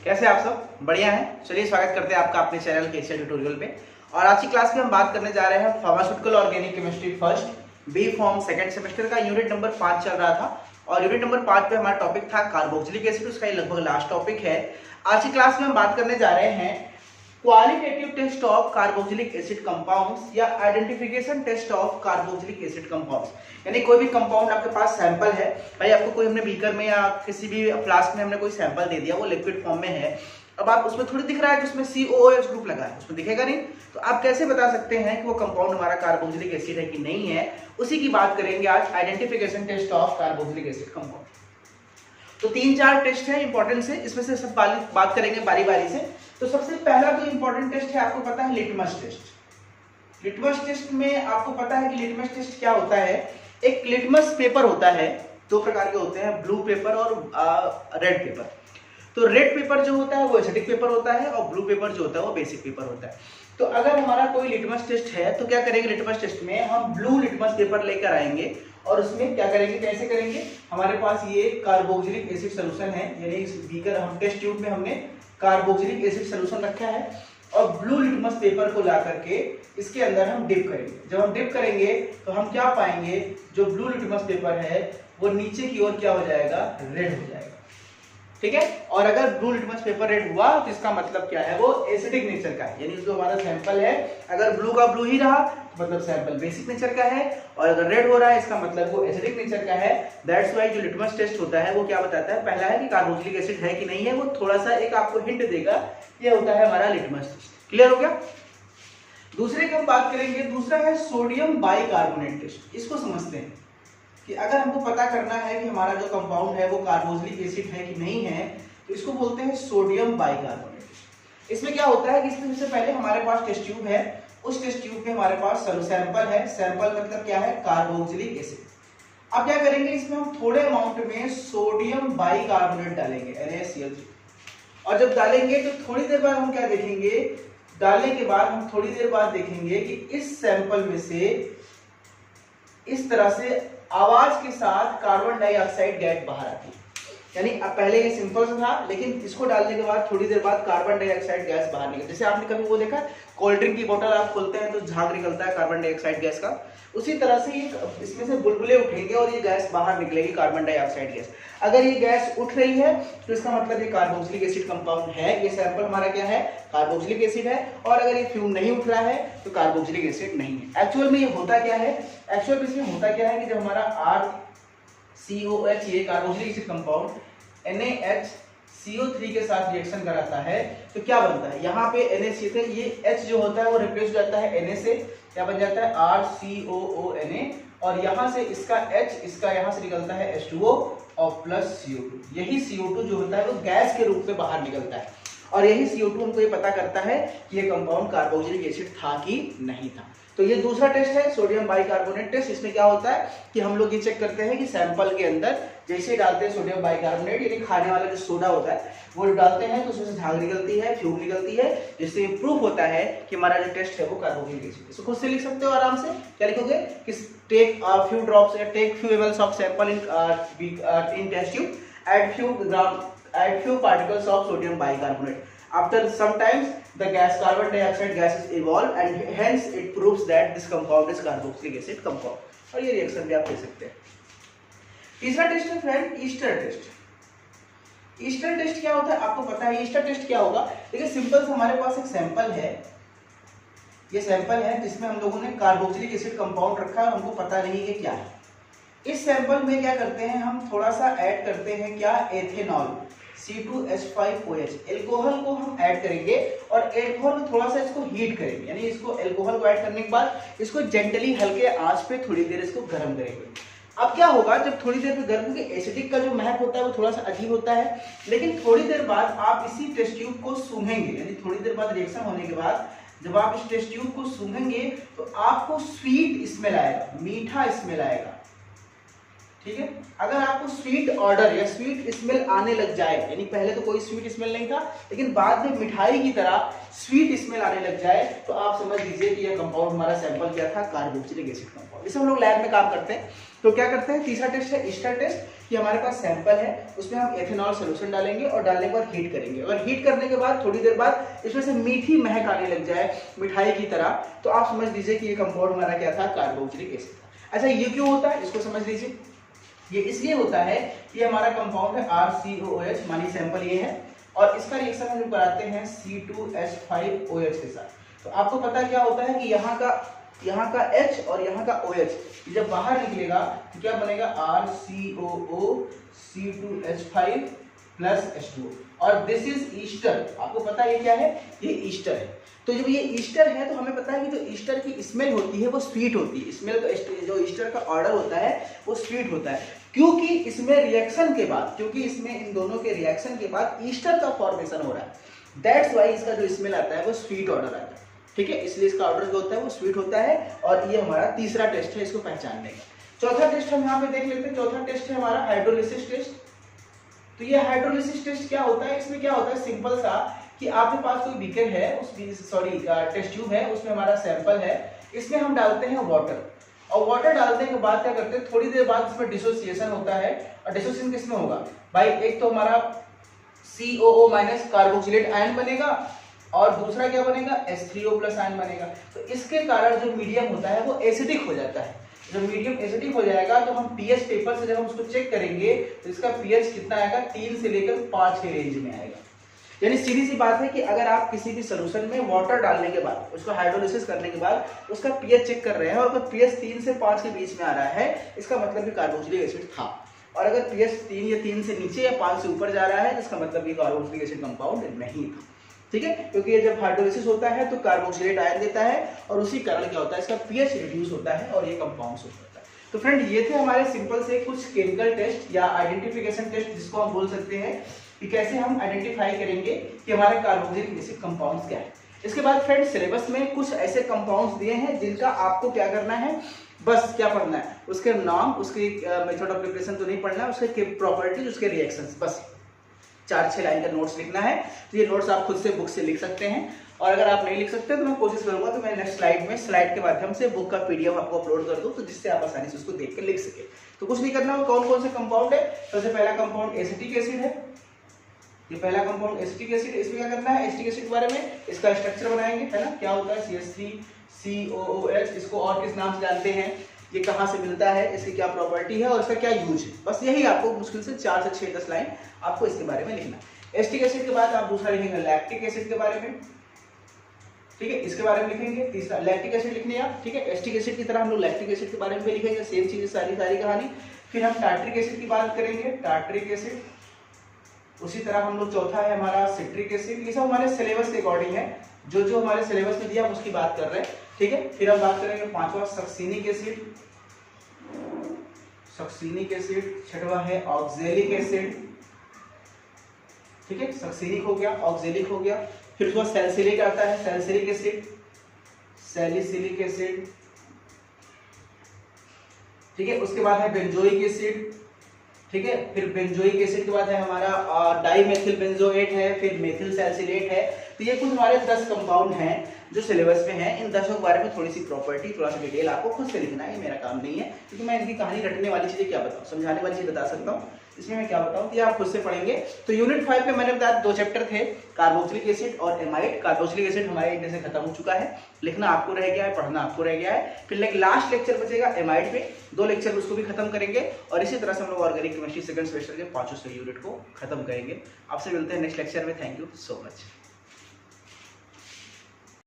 कैसे आप सब बढ़िया हैं। चलिए स्वागत करते हैं आपका अपने चैनल केसीएल ट्यूटोरियल पे। और आज की क्लास में हम बात करने जा रहे हैं pharmaceutical organic chemistry first B pharm second semester का यूनिट नंबर 5 चल रहा था। और यूनिट नंबर 5 पे हमारा टॉपिक था कार्बोक्सिलिक एसिड, उसका ये लगभग लास्ट टॉपिक है। आज की क्लास में हम बात करने जा रहे हैं qualitative test of carboxylic acid compounds या identification test of carboxylic acid compounds. यानी कोई भी कंपाउंड आपके पास सैंपल है, भाई आपको कोई हमने बीकर में या किसी भी फ्लास्क में हमने कोई सैंपल दे दिया, वो लिक्विड फॉर्म में है। अब आप उसमें थोड़ी दिख रहा है कि उसमें COOH ग्रुप लगा है, उसमें दिखेगा नहीं, तो आप कैसे बता सकते हैं कि वो कंपाउंड हमारा कार्बोक्सिलिक एसिड है कि नहीं है। उसी की बात करेंगे आज, identification test of carboxylic acid compound. तो 3-4 टेस्ट है इंपॉर्टेंट से, इसमें से सब बात करेंगे बारी बारी से। तो सबसे पहला जो इंपॉर्टेंट टेस्ट है, आपको पता है लिटमस टेस्ट। लिटमस टेस्ट में आपको पता है कि लिटमस टेस्ट क्या होता है। एक लिटमस पेपर होता है, दो प्रकार के होते हैं, ब्लू पेपर और रेड पेपर। तो रेड पेपर जो होता है वो एसिडिक पेपर होता है और ब्लू पेपर जो होता है वो बेसिक पेपर होता है। तो अगर हमारा कोई लिटमस टेस्ट है तो क्या करेंगे, लिटमस टेस्ट में हम ब्लू लिटमस पेपर लेकर आएंगे और उसमें क्या करेंगे, कैसे करेंगे, हमारे पास ये कार्बोक्सिलिक एसिड सोल्यूशन है, यानी इस बीकर हम टेस्ट ट्यूब में हमने कार्बोक्सिलिक एसिड सोल्यूशन रखा है और ब्लू लिटमस पेपर को ला करके इसके अंदर हम डिप करेंगे। जब हम डिप करेंगे तो हम क्या पाएंगे, जो ब्लू लिटमस पेपर है वो नीचे की ओर क्या हो जाएगा, रेड हो जाएगा। ठीक है। और अगर ब्लू लिटमस पेपर रेड हुआ तो इसका मतलब क्या है, वो एसिडिक नेचर का है, यानी जो हमारा सैंपल है अगर ब्लू का ब्लू ही रहा तो मतलब सैंपल बेसिक नेचर का है, और अगर रेड हो रहा है इसका मतलब वो एसिडिक नेचर का है। दैट्स व्हाई जो लिटमस टेस्ट होता है वो क्या बताता है, पहला है कि कार्बोक्सिलिक एसिड है कि नहीं है, वो थोड़ा सा एक आपको हिंट देगा, ये होता है हमारा लिटमस टेस्ट। क्लियर हो गया। दूसरे की हम बात करेंगे, दूसरा है सोडियम बाइकार्बोनेट टेस्ट। इसको समझते हैं कि अगर हमको पता करना है कि हमारा जो कंपाउंड है वो कार्बोक्सिलिक एसिड है कि नहीं है, तो इसको बोलते हैं सोडियम बाइकार्बोनेट। इसमें क्या होता है कि इसमें सबसे पहले हमारे पास टेस्ट ट्यूब है, उस टेस्ट ट्यूब में हमारे पास सैंपल है। सैंपल मतलब क्या है, कार्बोक्सिलिक एसिड। अब क्या करेंगे, इसमें हम थोड़े अमाउंट में सोडियम बाइकार्बोनेट डालेंगे, NaCl3। और जब डालेंगे तो थोड़ी देर बाद हम क्या देखेंगे, डालने के बाद हम थोड़ी देर बाद देखेंगे कि इस सैंपल में से इस तरह से आवाज के साथ कार्बन डाइऑक्साइड गैस बाहर आती है। यानी अब पहले ये सिंपल सा था, लेकिन इसको डालने के बाद थोड़ी देर बाद कार्बन डाइऑक्साइड गैस बाहर निकलती है। जैसे आपने कभी वो देखा, कोल्ड ड्रिंक की बोतल आप खोलते हैं तो झाग निकलता है कार्बन डाइऑक्साइड गैस का, उसी तरह से ये इसमें से बुलबुले उठेंगे और ये गैस बाहर निकलेगी, कार्बन डाइऑक्साइड गैस। अगर ये गैस उठ रही है तो इसका मतलब ये कार्बोक्सिलिक एसिड कंपाउंड है, ये सैंपल हमारा क्या है, कार्बोक्सिलिक एसिड है। और अगर ये फ्यूम नहीं उठ रहा है तो कार्बोक्सिलिक एसिड नहीं है। एक्चुअल में ये होता क्या है, एक्चुअल में इसमें होता क्या है कि जब हमारा RCOH ये कार्बोक्सिलिक एसिड कंपाउंड NaHCO3 के साथ रिएक्शन कराता है तो क्या बनता है, यहाँ पे NaCl से ये H जो होता है वो रिप्लेस हो जाता है Na से, क्या बन जाता है RCOONA, और यहाँ से इसका H, इसका यहाँ से निकलता है H2O और प्लस CO2। यही CO2 जो होता है वो गैस के रूप में बाहर निकलता है, और यही CO2 हमको ये पता करता है कि ये कंपाउंड कार्बोक्सिलिक एसिड था कि नहीं था। तो ये दूसरा टेस्ट है सोडियम बाइकार्बोनेट टेस्ट। इसमें क्या होता है कि हम लोग ये चेक करते हैं कि सैंपल के अंदर जैसे ही डालते हैं सोडियम बाइकार्बोनेट, यानी खाने वाला जो सोडा होता है वो डालते हैं तो उसमें से झाग निकलती है, फ्यूम निकलती है, जिससे प्रूफ होता है कि हमारा जो टेस्ट है वो कार्बोक्सिलिक एसिड है। इसको खुद से लिख सकते हो आराम से। क्या लिखोगे कि take few drops, take few ml of sample in test tube, add few particles of sodium bicarbonate. After sometimes the carbon dioxide gas is evolved and hence it proves that this compound is carboxylic acid compound. और ये reaction भी आप ले सकते हैं। तीसरा test है friend, ester test. Ester test क्या होता है आपको पता है। ईस्टर टेस्ट क्या होगा, देखिए सिंपल से हमारे पास एक सैंपल है, ये सैंपल है जिसमें हम लोगों ने कार्बोक्सिलिक एसिड कंपाउंड रखा है, हमको पता नहीं है क्या है। इस सैंपल में क्या करते हैं, हम थोड़ा सा ऐड करते हैं क्या, एथेनॉल C2H5OH, एल्कोहल को हम ऐड करेंगे और एल्कोहल में थोड़ा सा इसको हीट करेंगे, यानी इसको एल्कोहल को ऐड करने के बाद इसको जेंटली हल्के आंच पे थोड़ी देर इसको गर्म करेंगे। अब क्या होगा, जब थोड़ी देर पे गर्म, क्योंकि एसिडिक का जो महक होता है वो थोड़ा सा अजीब होता है, लेकिन थोड़ी देर बाद आप इसी टेस्ट ट्यूब को सूंघेंगे, यानी थोड़ी देर बाद रिएक्शन होने के बाद जब आप इस टेस्ट ट्यूब को सूंघेंगे तो आपको स्वीट स्मेल आएगा, मीठा स्मेल आएगा। ठीक है। अगर आपको स्वीट ऑर्डर या स्वीट स्मेल आने लग जाए, यानी पहले तो कोई स्वीट स्मेल नहीं था लेकिन बाद में मिठाई की तरह स्वीट स्मेल आने लग जाए, तो आप समझ लीजिए कि यह कंपाउंड हमारा सैंपल क्या था, कार्बोक्सिलिक एसिड कंपाउंड। इसे हम लोग लैब में काम करते हैं तो क्या करते हैं, तीसरा टेस्ट है ईस्टर टेस्ट, कि हमारे पास सैंपल है, उसमें हम एथेनॉल सोल्यूशन डालेंगे और डालने के बाद हीट करेंगे। अगर हीट करने के बाद थोड़ी देर बाद इसमें से मीठी महक आने लग जाए मिठाई की तरह, तो आप समझ लीजिए कि ये कंपाउंड हमारा क्या था, कार्बोक्सिलिक एसिड था। अच्छा, ये क्यों होता है इसको समझ लीजिए। ये इसलिए होता है कि हमारा कंपाउंड है RCOOH, मानी सैंपल ये है, और इसका रिएक्शन हम कराते हैं C2H5OH के साथ। तो आपको पता क्या होता है कि यहाँ का H और यहाँ का OH जब बाहर निकलेगा तो क्या बनेगा, RCOO C2H5 प्लस H2O, और दिस इज ईस्टर। आपको पता है ये क्या है, ये ईस्टर है। तो जब ये ईस्टर है तो हमें पता है कि जो ईस्टर की स्मेल होती है वो स्वीट होती है। स्मेल का जो ईस्टर का ऑर्डर होता है वो स्वीट होता है, क्योंकि इसमें रिएक्शन के बाद, क्योंकि इसमें इन दोनों के रिएक्शन के बाद ईस्टर का फॉर्मेशन हो रहा है, दैट्स वाई इसका जो स्मेल आता है वो स्वीट ऑर्डर आता है। ठीक है, इसलिए इसका ऑर्डर जो होता है वो स्वीट होता है, और ये हमारा तीसरा टेस्ट है इसको पहचानने का। चौथा टेस्ट हम यहाँ पे देख लेते हैं। चौथा टेस्ट है हमारा हाइड्रोलिसिस टेस्ट। तो ये हाइड्रोलिसिस टेस्ट क्या होता है, इसमें क्या होता है, सिंपल सा कि आपके पास कोई बीकर है, उस टेस्ट ट्यूब है, उसमें हमारा सैंपल है, इसमें हम डालते हैं वाटर, और वाटर डालने के बाद क्या करते हैं, थोड़ी देर बाद इसमें डिसोसिएशन होता है। और डिसोसिएशन किसमें होगा भाई, एक तो हमारा COO माइनस कार्बोक्सिलेट आयन बनेगा, और दूसरा क्या बनेगा, H3O प्लस आयन बनेगा। तो इसके कारण जो मीडियम होता है वो एसिडिक हो जाता है। जब मीडियम एसिडिक हो जाएगा तो हम पीएच पेपर से जब हम उसको चेक करेंगे तो इसका पीएच कितना आएगा, 3 से लेकर 5 के रेंज में आएगा। यानी सीधी सी बात है कि अगर आप किसी भी सोल्यूशन में वाटर डालने के बाद, उसको हाइड्रोलिसिस करने के बाद उसका पीएच चेक कर रहे हैं, और अगर पीएच 3 से 5 के बीच में आ रहा है, इसका मतलब कि कार्बोक्सिलिक एसिड था। और अगर पीएच 3 या 3 से नीचे या 5 से ऊपर जा रहा है, इसका मतलब ये कार्बोक्सिलिक एसिड कंपाउंड नहीं था। ठीक है, क्योंकि ये जब हाइड्रोलिसिस होता है तो कार्बोक्सिलेट आयन देता है, और उसी कारण क्या होता है, इसका पीएच रिड्यूस होता है और ये कंपाउंड होता है। तो फ्रेंड, ये थे हमारे सिंपल से कुछ केमिकल टेस्ट या आइडेंटिफिकेशन टेस्ट, जिसको हम बोल सकते हैं कि कैसे हम आइडेंटिफाई करेंगे कि हमारे कार्बोक्सिलिक एसिड कंपाउंड्स क्या है। इसके बाद फ्रेंड, सिलेबस में कुछ ऐसे कंपाउंड्स दिए हैं जिनका आपको क्या करना है, बस क्या पढ़ना है, उसके नाम, उसकी मेथड ऑफ प्रिपरेशन तो नहीं पढ़ना है, उसके प्रॉपर्टीज, उसके रिएक्शंस, बस 4-6 लाइन का नोट्स लिखना है। तो ये नोट्स आप खुद से बुक से लिख सकते हैं, और अगर आप नहीं लिख सकते तो मैं कोशिश करूंगा तो मैं नेक्स्ट स्लाइड के माध्यम से बुक का PDF आपको अपलोड कर दूं, तो जिससे आप आसानी से उसको देख कर लिख सके। तो कुछ नहीं करना, वो कौन कौन से कंपाउंड है। सबसे पहला कंपाउंड एसिटिक एसिड है, ये पहला कंपाउंड एसिटिक एसिड। इसमें क्या करना है, एसिटिक एसिड के बारे में इसका स्ट्रक्चर बनाएंगे, है ना, क्या होता है, CH3COOH, इसको और किस नाम से जानते हैं, ये कहाँ से मिलता है, इसकी क्या प्रॉपर्टी है और इसका क्या यूज है। बस यही आपको मुश्किल से 4 से 6-10 लाइन आपको इसके बारे में लिखना है। एसिटिक एसिड के बाद आप दूसरा लिखेंगे लैक्टिक एसिड के बारे में, ठीक है, इसके बारे में लिखेंगे। तीसरा लैक्टिक एसिड लिखने आप, ठीक है, एसिटिक एसिड की तरह हम लोग लैक्टिक एसिड के बारे में भी लिखेंगे, सेम चीज सारी कहानी। फिर हम टार्ट्रिक एसिड की बात करेंगे, टार्ट्रिक एसिड। उसी तरह हम लोग चौथा है हमारा सिट्रिक एसिड। ये सब हमारे सिलेबस के अकॉर्डिंग है, जो हमारे सिलेबस में दिया हम उसकी बात कर रहे हैं, ठीक है। फिर हम बात करेंगे पांचवा सक्सिनिक एसिड, सक्सिनिक एसिड। छठवा है ऑक्जेलिक एसिड, ठीक है, सक्सिनिक हो गया, ऑक्जेलिक हो गया। फिर उसके बाद सैलिसिलिक आता है, सैलिसिलिक एसिड, सैलिसिलिक एसिड, ठीक है। उसके बाद है बेंजोइक एसिड, ठीक है। फिर बेंजोइक एसिड के बाद है हमारा डाईमेथिल बेंजोएट है, फिर मेथिल सैलिसिलेट है। तो ये कुछ हमारे 10 कंपाउंड हैं जो सिलेबस में है। इन 10 के बारे में थोड़ी सी प्रॉपर्टी, थोड़ा सा डिटेल आपको खुद से लिखना है, ये मेरा काम नहीं है, क्योंकि मैं इनकी कहानी रटने वाली चीजें क्या बताऊं, समझाने वाली चीज बता सकता हूँ, इसमें मैं क्या बताऊं कि आप खुद से पढ़ेंगे। तो यूनिट 5 में मैंने बताया 2 चैप्टर थे, कार्बोक्सिलिक एसिड और एमाइड। कार्बोक्सिलिक एसिड हमारे इंडिया से खत्म हो चुका है, लिखना आपको रह गया है, पढ़ना आपको रह गया है। फिर लास्ट लेक्चर बचेगा एमाइड पे, 2 लेक्चर उसको भी खत्म करेंगे, और इसी तरह से हम लोग ऑर्गेनिक केमिस्ट्री सेकंड सेमेस्टर के 5 यूनिट को खत्म करेंगे। आपसे मिलते हैं नेक्स्ट लेक्चर में। Thank you so much.